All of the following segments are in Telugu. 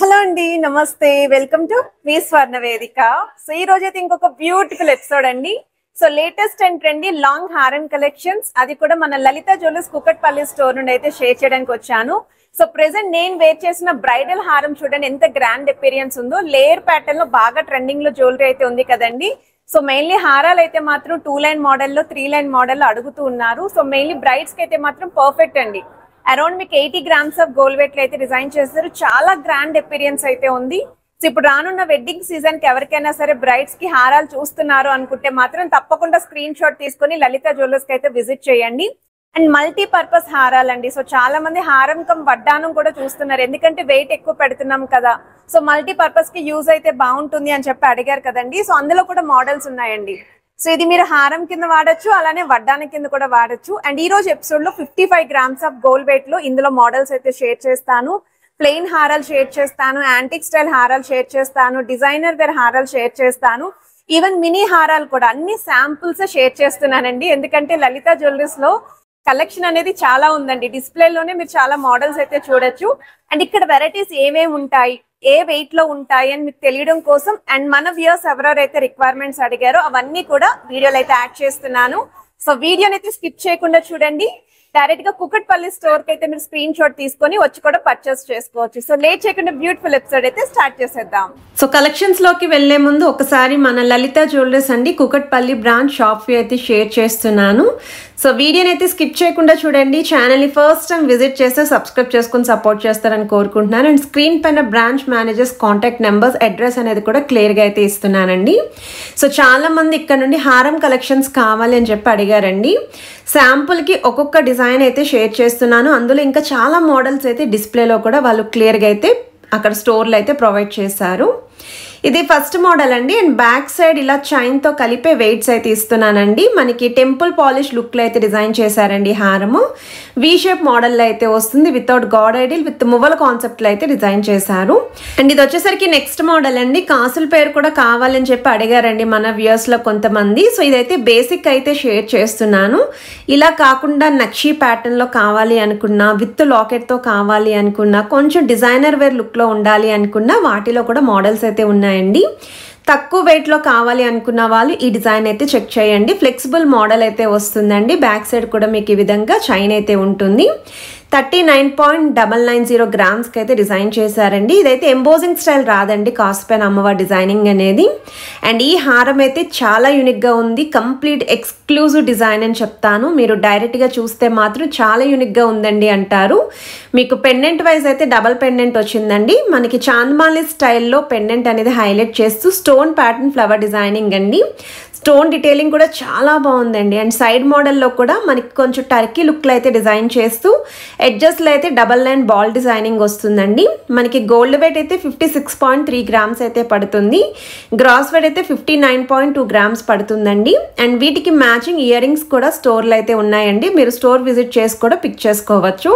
హలో అండి, నమస్తే. వెల్కమ్ టు మీ స్వర్ణ వేదిక. సో ఈ రోజు అయితే ఇంకొక బ్యూటిఫుల్ ఎపిసోడ్ అండి. So latest and trendy long హారం కలెక్షన్స్, అది కూడా మన లలిత జ్యువెలర్స్ కుకట్పల్లి స్టోర్ నుండి అయితే షేర్ చేయడానికి వచ్చాను. సో ప్రెసెంట్ నేను వేర్ చేసిన బ్రైడల్ హారం చూడండి ఎంత గ్రాండ్ అపీరియన్స్ ఉందో. లేయర్ ప్యాటర్న్ లో బాగా ట్రెండింగ్ లో జ్యువెలరీ అయితే ఉంది కదండి. సో మెయిన్లీ హారాలు అయితే మాత్రం 2 లైన్ మోడల్లో 3 లైన్ మోడల్లో అడుగుతూ ఉన్నారు. సో మెయిన్లీ బ్రైడ్స్ కి అయితే మాత్రం పర్ఫెక్ట్ అండి. అరౌండ్ మీకు 80 grams ఆఫ్ గోల్డ్ వెయిట్ అయితే డిజైన్ చేస్తారు. చాలా గ్రాండ్ అపీరియన్స్ అయితే ఉంది. సో ఇప్పుడు రానున్న వెడ్డింగ్ సీజన్ కి ఎవరికైనా సరే బ్రైడ్స్ కి హారాలు చూస్తున్నారు అనుకుంటే మాత్రం తప్పకుండా స్క్రీన్ షాట్ తీసుకుని లలిత జ్యువెలర్స్ కి అయితే విజిట్ చేయండి. అండ్ మల్టీ పర్పస్ హారాలండి. సో చాలా మంది హారం కమ్ వడ్డానం కూడా చూస్తున్నారు, ఎందుకంటే వెయిట్ ఎక్కువ పెడుతున్నాం కదా. సో మల్టీ పర్పస్ కి యూజ్ అయితే బాగుంటుంది అని చెప్పి అడిగారు కదండి. సో అందులో కూడా మోడల్స్ ఉన్నాయండి. సో ఇది మీరు హారం కింద వాడచ్చు, అలానే వడ్డానం కింద కూడా వాడచ్చు. అండ్ ఈ రోజు ఎపిసోడ్ లో 55 grams ఆఫ్ గోల్డ్ వెయిట్ లో ఇందులో మోడల్స్ అయితే షేర్ చేస్తాను. ప్లెయిన్ హారాలు షేర్ చేస్తాను, యాంటిక్ స్టైల్ హారాలు షేర్ చేస్తాను, డిజైనర్ వేర్ హారాలు షేర్ చేస్తాను, ఈవెన్ మినీ హారాలు కూడా అన్ని శాంపుల్స్ షేర్ చేస్తున్నానండి. ఎందుకంటే లలిత జ్యువెలరీస్ లో కలెక్షన్ అనేది చాలా ఉందండి. డిస్ప్లేలోనే మీరు చాలా మోడల్స్ అయితే చూడొచ్చు. అండ్ ఇక్కడ వెరైటీస్ ఏమేమి ఉంటాయి, ఏ వెయిట్ లో ఉంటాయి అని మీకు తెలియడం కోసం అండ్ మన వ్యూయర్స్ ఎవరెవరైతే రిక్వైర్మెంట్స్ అడిగారో అవన్నీ కూడా వీడియోలో అయితే యాడ్ చేస్తున్నాను. సో వీడియోని అయితే స్కిప్ చేయకుండా చూడండి. డైరెక్ట్ గా కుకట్పల్లి స్టోర్ కి అయితే మీరు స్క్రీన్ షాట్ తీసుకొని వచ్చి కూడా పర్చేస్ చేసుకోవచ్చు. సో లేట్ చేయకుండా బ్యూటిఫుల్ ఎపిసోడ్ అయితే స్టార్ట్ చేసేద్దాం. సో కలెక్షన్స్ లోకి వెళ్లే ముందు ఒకసారి మన లలిత జ్యువెలర్స్ అండి కుకట్పల్లి బ్రాంచ్ షాప్ అయితే షేర్ చేస్తున్నాను. సో వీడియోని అయితే స్కిప్ చేయకుండా చూడండి. ఛానల్ని ఫస్ట్ టైం విజిట్ చేస్తే సబ్స్క్రైబ్ చేసుకుని సపోర్ట్ చేస్తారని కోరుకుంటున్నాను. అండ్ స్క్రీన్ పైన branch managers contact numbers, address అనేది కూడా క్లియర్గా అయితే ఇస్తున్నానండి. సో చాలా మంది ఇక్కడ నుండి హారం కలెక్షన్స్ కావాలి అని చెప్పి అడిగారండి. శాంపుల్కి ఒక్కొక్క డిజైన్ అయితే షేర్ చేస్తున్నాను. అందులో ఇంకా చాలా మోడల్స్ అయితే డిస్ప్లేలో కూడా వాళ్ళు క్లియర్గా అయితే అక్కడ స్టోర్లో అయితే ప్రొవైడ్ చేశారు. ఇది ఫస్ట్ మోడల్ అండి. అండ్ బ్యాక్ సైడ్ ఇలా చైన్తో కలిపే వెయిట్స్ అయితే ఇస్తున్నానండి. మనకి టెంపుల్ పాలిష్ లుక్లో అయితే డిజైన్ చేశారండి హారము. వీ షేప్ మోడల్లో అయితే వస్తుంది, వితౌట్ గాడ్ ఐడిల్ విత్ మువ్వల కాన్సెప్ట్లో అయితే డిజైన్ చేశారు. అండ్ ఇది వచ్చేసరికి నెక్స్ట్ మోడల్ అండి. కాసుల పేరు కూడా కావాలని చెప్పి అడిగారండి మన వ్యూయర్స్లో కొంతమంది. సో ఇదైతే బేసిక్ అయితే షేర్ చేస్తున్నాను. ఇలా కాకుండా నక్షీ ప్యాటర్న్లో కావాలి అనుకున్నా, విత్ లాకెట్తో కావాలి అనుకున్నా, కొంచెం డిజైనర్ వేర్ లుక్లో ఉండాలి అనుకున్నా వాటిలో కూడా మోడల్స్ అయితే ఉన్నాయి. తక్కువ వెయిట్ లో కావాలి అనుకున్న వాళ్ళు ఈ డిజైన్ అయితే చెక్ చేయండి. ఫ్లెక్సిబుల్ మోడల్ అయితే వస్తుందండి. బ్యాక్ సైడ్ కూడా మీకు ఈ విధంగా చైన్ అయితే ఉంటుంది. 39.990 grams కి అయితే డిజైన్ చేశారండి. ఇదైతే ఎంబోజింగ్ స్టైల్ రాదండి, కాస్ట్ పైన అమ్మవారి డిజైనింగ్ అనేది. అండ్ ఈ హారం అయితే చాలా యూనిక్గా ఉంది. కంప్లీట్ ఎక్స్క్లూజివ్ డిజైన్ అని చెప్తాను. మీరు డైరెక్ట్గా చూస్తే మాత్రం చాలా యూనిక్గా ఉందండి అంటారు. మీకు పెండెంట్ వైజ్ అయితే డబల్ పెండెంట్ వచ్చిందండి. మనకి చాంద్మాలి స్టైల్లో పెండెంట్ అనేది హైలైట్ చేస్తూ స్టోన్ ప్యాటర్న్ ఫ్లవర్ డిజైనింగ్ అండి. స్టోన్ డీటెయిలింగ్ కూడా చాలా బాగుందండి. అండ్ సైడ్ మోడల్లో కూడా మనకి కొంచెం టర్కీ లుక్లో అయితే డిజైన్ చేస్తూ ఎడ్జస్ట్లో అయితే డబల్ లైన్ బాల్ డిజైనింగ్ వస్తుందండి. మనకి గోల్డ్ వెయిట్ అయితే 56.3 grams అయితే పడుతుంది. గ్రాస్ వెయిట్ అయితే 59.2 grams పడుతుందండి. అండ్ వీటికి మ్యాచింగ్ ఇయర్ రింగ్స్ కూడా స్టోర్లో అయితే ఉన్నాయండి. మీరు స్టోర్ విజిట్ చేసి కూడా పిక్ చేసుకోవచ్చు.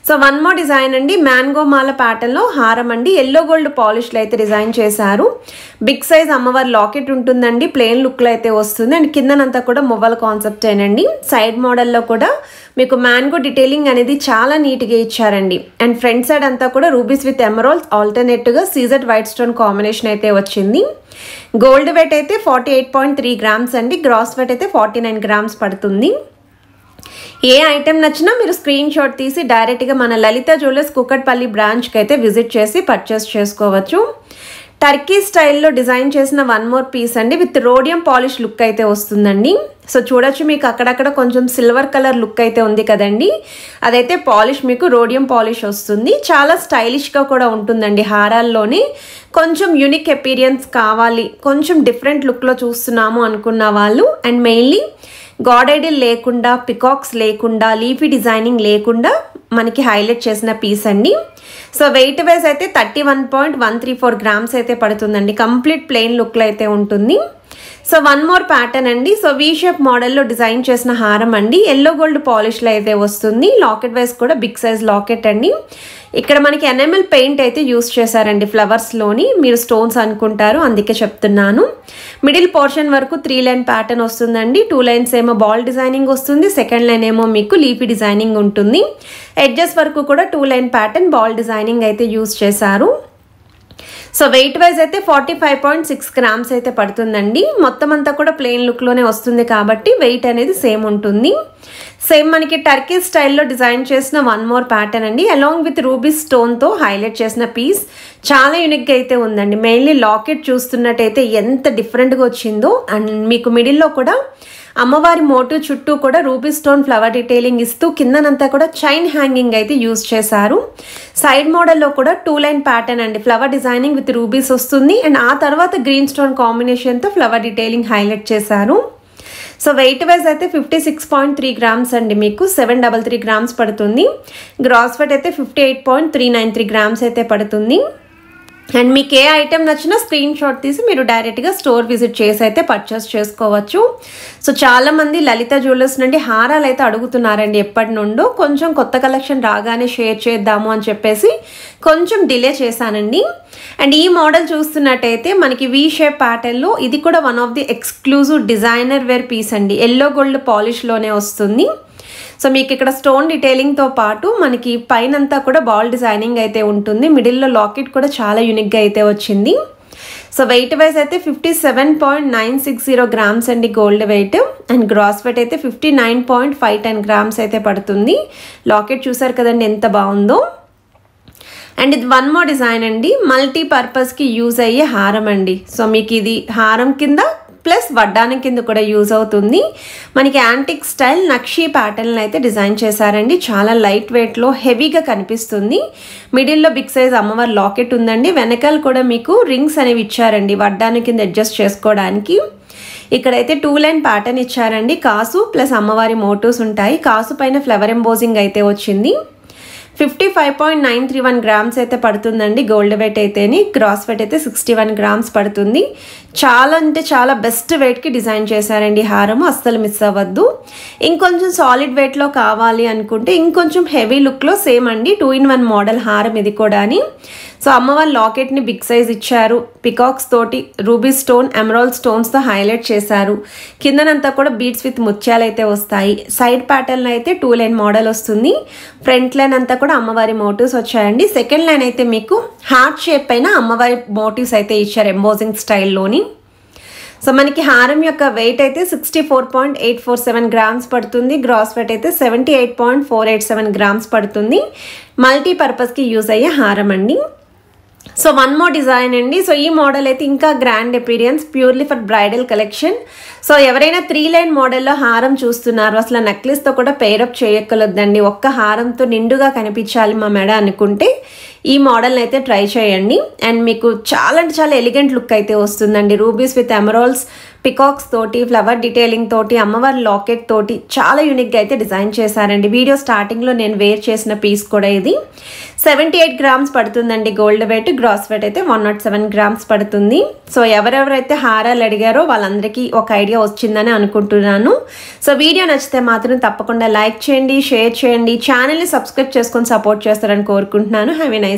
సో వన్ మోర్ డిజైన్ అండి. మ్యాంగో మాల ప్యాటర్న్లో హారం అండి. ఎల్లో గోల్డ్ పాలిష్లో అయితే డిజైన్ చేశారు. బిగ్ సైజ్ అమ్మవారి లాకెట్ ఉంటుందండి. ప్లెయిన్ లుక్లో అయితే వస్తుంది. అండ్ కిందనంతా కూడా మువ్వల కాన్సెప్ట్ ఏనండి. సైడ్ మోడల్లో కూడా మీకు మ్యాంగో డీటెయిలింగ్ అనేది చాలా నీట్గా ఇచ్చారండి. అండ్ ఫ్రంట్ సైడ్ అంతా కూడా రూబీస్ విత్ ఎమరాల్డ్స్, ఆల్టర్నేటివ్గా సీజెడ్ వైట్ స్టోన్ కాంబినేషన్ అయితే వచ్చింది. గోల్డ్ వెయిట్ అయితే 48.3 grams అండి. గ్రాస్ వెయిట్ అయితే 49 grams పడుతుంది. ఏ ఐటెం నచ్చినా మీరు స్క్రీన్ షాట్ తీసి డైరెక్ట్గా మన లలిత జ్యువెలర్స్ కుకట్పల్లి బ్రాంచ్కి అయితే విజిట్ చేసి పర్చేస్ చేసుకోవచ్చు. టర్కీ స్టైల్లో డిజైన్ చేసిన వన్ మోర్ పీస్ అండి. విత్ రోడియం పాలిష్ లుక్ అయితే వస్తుందండి. సో చూడొచ్చు, మీకు అక్కడక్కడ కొంచెం సిల్వర్ కలర్ లుక్ అయితే ఉంది కదండి. అదైతే పాలిష్ మీకు రోడియం పాలిష్ వస్తుంది. చాలా స్టైలిష్గా కూడా ఉంటుందండి. హారాల్లోనే కొంచెం యూనిక్ అపీరియన్స్ కావాలి, కొంచెం డిఫరెంట్ లుక్లో చూస్తున్నాము అనుకున్న వాళ్ళు, అండ్ మెయిన్లీ గాడ్ ఐడిల్ లేకుండా, పికాక్స్ లేకుండా, లీఫీ డిజైనింగ్ లేకుండా మనకి హైలైట్ చేసిన పీస్ అండి. సో వెయిట్ వైజ్ అయితే 31.134 grams అయితే పడుతుందండి. కంప్లీట్ ప్లెయిన్ లుక్లో అయితే ఉంటుంది. సో వన్ మోర్ ప్యాటర్న్ అండి. సో వీ షేప్ మోడల్లో డిజైన్ చేసిన హారం అండి. ఎల్లో గోల్డ్ పాలిష్లో అయితే వస్తుంది. లాకెట్ వైజ్ కూడా బిగ్ సైజ్ లాకెట్ అండి. ఇక్కడ మనకి ఎనామెల్ పెయింట్ అయితే యూస్ చేశారండి ఫ్లవర్స్లోని. మీరు స్టోన్స్ అనుకుంటారు, అందుకే చెప్తున్నాను. మిడిల్ పోర్షన్ వరకు 3 లైన్ ప్యాటర్న్ వస్తుందండి. 2 లైన్స్ ఏమో బాల్ డిజైనింగ్ వస్తుంది, సెకండ్ లైన్ ఏమో మీకు లీఫీ డిజైనింగ్ ఉంటుంది. ఎడ్జెస్ వరకు కూడా 2 లైన్ ప్యాటర్న్ బాల్ డిజైనింగ్ అయితే యూస్ చేశారు. సో వెయిట్ వైజ్ అయితే 45.6 గ్రామ్స్ అయితే పడుతుందండి. మొత్తం అంతా కూడా ప్లెయిన్ లుక్లోనే వస్తుంది కాబట్టి వెయిట్ అనేది సేమ్ ఉంటుంది. సేమ్ మనకి టర్కీ స్టైల్లో డిజైన్ చేసిన వన్ మోర్ ప్యాటర్న్ అండి, అలాంగ్ విత్ రూబీ స్టోన్తో హైలైట్ చేసిన పీస్. చాలా యూనిక్గా అయితే ఉందండి. మెయిన్లీ లాకెట్ చూస్తున్నట్టయితే ఎంత డిఫరెంట్గా వచ్చిందో. అండ్ మీకు మిడిల్లో కూడా అమ్మవారి మోటివ్ చుట్టూ కూడా రూబీ స్టోన్ ఫ్లవర్ డీటెయిలింగ్ ఇస్తూ కిందనంతా కూడా చైన్ హ్యాంగింగ్ అయితే యూజ్ చేశారు. సైడ్ మోడల్లో కూడా 2 లైన్ ప్యాటర్న్ అండి, ఫ్లవర్ డిజైనింగ్ విత్ రూబీస్ వస్తుంది. అండ్ ఆ తర్వాత గ్రీన్ స్టోన్ కాంబినేషన్తో ఫ్లవర్ డీటెయిలింగ్ హైలైట్ చేశారు. సో వెయిట్ వైజ్ అయితే 56.3 గ్రామ్స్ అండి, మీకు 733 గ్రామ్స్ పడుతుంది. గ్రాస్ వెయిట్ అయితే 58.393 గ్రామ్స్ అయితే పడుతుంది. అండ్ మీకు ఏ ఐటెం నచ్చినా స్క్రీన్ షాట్ తీసి మీరు డైరెక్ట్గా స్టోర్ విజిట్ చేసి అయితే పర్చేస్ చేసుకోవచ్చు. సో చాలామంది లలిత జ్యువెలర్స్ నుండి హారాలు అయితే అడుగుతున్నారండి ఎప్పటి నుండో. కొంచెం కొత్త కలెక్షన్ రాగానే షేర్ చేద్దాము అని చెప్పేసి కొంచెం డిలే చేశానండి. అండ్ ఈ మోడల్ చూస్తున్నట్టయితే మనకి వీ షేప్ ప్యాటర్న్లో ఇది కూడా one of the exclusive designer wear piece అండి. ఎల్లో గోల్డ్ పాలిష్లోనే వస్తుంది. సో మీకు ఇక్కడ స్టోన్ డీటెయిలింగ్తో పాటు మనకి పైనంతా కూడా బాల్ డిజైనింగ్ అయితే ఉంటుంది. మిడిల్లో లాకెట్ కూడా చాలా యూనిక్గా అయితే వచ్చింది. సో వెయిట్ వైజ్ అయితే 57.960 గ్రామ్స్ అండి gold weight. And gross weight అయితే 59.510 గ్రామ్స్ అయితే పడుతుంది. లాకెట్ చూసారు కదండి ఎంత బాగుందో. అండ్ ఇది వన్ మోర్ డిజైన్ అండి, మల్టీపర్పస్కి యూజ్ అయ్యే హారం అండి. సో మీకు ఇది హారం కింద ప్లస్ వడ్డానం కింద కూడా యూజ్ అవుతుంది. మనకి యాంటిక్ స్టైల్ నక్షీ ప్యాటర్న్ అయితే డిజైన్ చేశారండి. చాలా లైట్ వెయిట్లో హెవీగా కనిపిస్తుంది. మిడిల్లో బిగ్ సైజ్ అమ్మవారి లాకెట్ ఉందండి. వెనకాల కూడా మీకు రింగ్స్ అనేవి ఇచ్చారండి వడ్డానం కింద అడ్జస్ట్ చేసుకోవడానికి. ఇక్కడైతే 2 లైన్ ప్యాటర్న్ ఇచ్చారండి. కాసు ప్లస్ అమ్మవారి మోటివ్స్ ఉంటాయి. కాసు పైన ఫ్లవర్ ఎంబోజింగ్ అయితే వచ్చింది. 55.931 గ్రామ్స్ అయితే పడుతుందండి గోల్డ్ వెయిట్ అయితేని. గ్రాస్ వెయిట్ అయితే 61 గ్రామ్స్ పడుతుంది. చాలా అంటే చాలా బెస్ట్ వెయిట్కి డిజైన్ చేశారండి హారము, అస్సలు మిస్ అవ్వద్దు. ఇంకొంచెం సాలిడ్ వెయిట్లో కావాలి అనుకుంటే ఇంకొంచెం హెవీ లుక్లో సేమ్ అండి 2-in-1 మోడల్ హారం ఇది కూడా అని. సో అమ్మవారి లాకెట్ని బిగ్ సైజ్ ఇచ్చారు. పికాక్స్ తోటి రూబీ స్టోన్ ఎమరాల్డ్ స్టోన్స్తో హైలైట్ చేశారు. కిందనంతా కూడా బీడ్స్ విత్ ముత్యాలు అయితే వస్తాయి. సైడ్ ప్యాటర్న్ అయితే 2 లైన్ మోడల్ వస్తుంది. ఫ్రంట్ లైన్ అంతా కూడా అమ్మవారి మోటివ్స్ వచ్చాయండి. సెకండ్ లైన్ అయితే మీకు హార్ట్ షేప్ పైన అమ్మవారి మోటివ్స్ అయితే ఇచ్చారు ఎంబోజింగ్ స్టైల్లోని. సో మనకి హారం యొక్క వెయిట్ అయితే 64.847 గ్రామ్స్ పడుతుంది. గ్రాస్ వెయిట్ అయితే 78.487 గ్రామ్స్ పడుతుంది. మల్టీపర్పస్కి యూజ్ అయ్యే హారం అండి. సో వన్ మోర్ డిజైన్ అండి. సో ఈ మోడల్ అయితే ఇంకా grand appearance, purely for bridal collection. So ఎవరైనా 3 లైన్ మోడల్లో హారం చూస్తున్నారు, అసలు నెక్లెస్తో కూడా పేరప్ చేయక్కర్లేదండి, ఒక్క హారంతో నిండుగా కనిపించాలి మా మెడ అనుకుంటే ఈ మోడల్ని అయితే ట్రై చేయండి. అండ్ మీకు చాలా అంటే చాలా ఎలిగెంట్ లుక్ అయితే వస్తుందండి. రూబీస్ విత్ ఎమరాల్డ్స్, పికాక్స్ తోటి, ఫ్లవర్ డీటెయిలింగ్ తోటి, అమ్మవారి లాకెట్ తోటి చాలా యూనిక్గా అయితే డిజైన్ చేశారండి. వీడియో స్టార్టింగ్లో నేను వేర్ చేసిన పీస్ కూడా ఇది. 78 గ్రామ్స్ పడుతుందండి గోల్డ్ వెయిట్. గ్రాస్ వెయిట్ అయితే 107 గ్రామ్స్ పడుతుంది. సో ఎవరెవరైతే హారాలు అడిగారో వాళ్ళందరికీ ఒక ఐడియా వచ్చిందని అనుకుంటున్నాను. సో వీడియో నచ్చితే మాత్రం తప్పకుండా లైక్ చేయండి, షేర్ చేయండి, ఛానల్ని సబ్స్క్రైబ్ చేసుకొని సపోర్ట్ చేస్తారని కోరుకుంటున్నాను. Have a nice